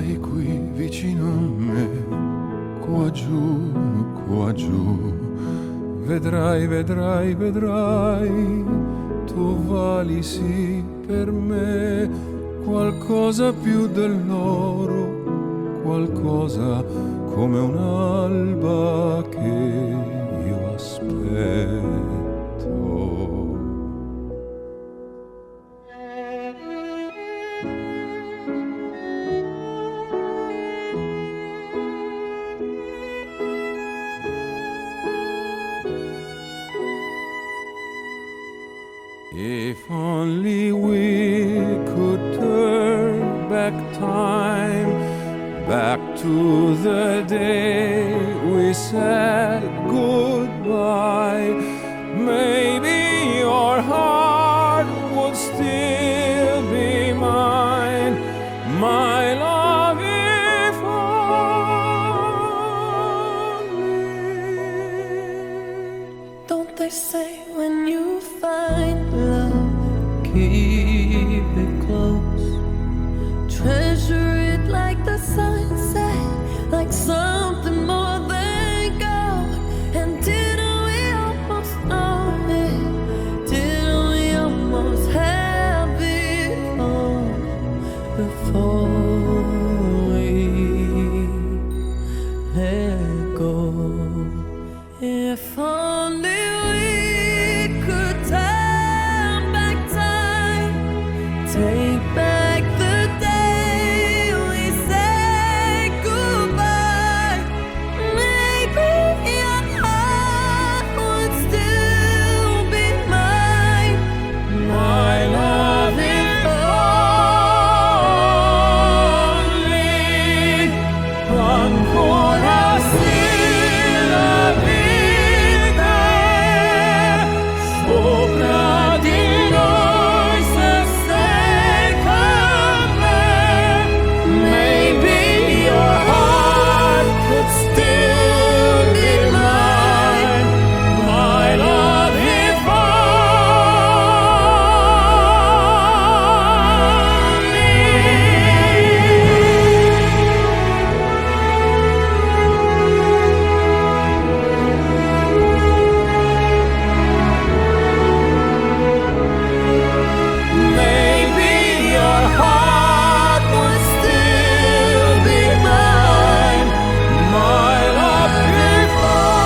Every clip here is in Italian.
Stai qui vicino a me, qua giù, vedrai, vedrai, vedrai, tu vali sì per me qualcosa più dell'oro, qualcosa come un'alba che io aspetto. If only we could turn back time, back to the day we said goodbye, maybe your heart would still be mine, my love, if only. Don't they say when you find love, keep it close, treasure it like the sunset, like something more than gold. And didn't we almost know it? Didn't we almost have it all before we let go? If only take back the day we said goodbye, maybe your heart would still be mine, my love, if only ancora sì la vita sopra di noi, se sei con me, maybe your heart could still be mine, my love, if maybe your heart would still be mine, my love, if only.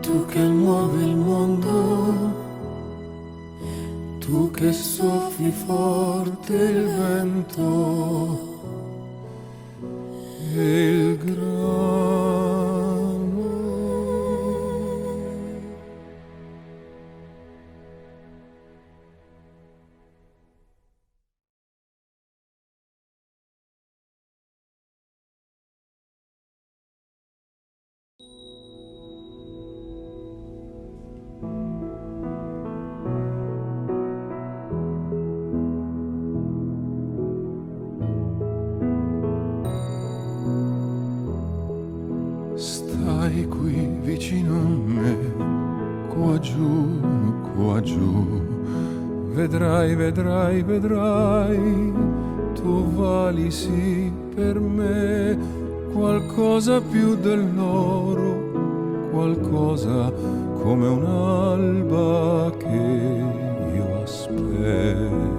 Tu che muovi il mondo, tu che soffi forte il vento e il grano. Stai qui vicino a me, qua giù, vedrai, vedrai, vedrai, tu vali sì per me qualcosa più dell'oro, qualcosa come un'alba che io aspetto.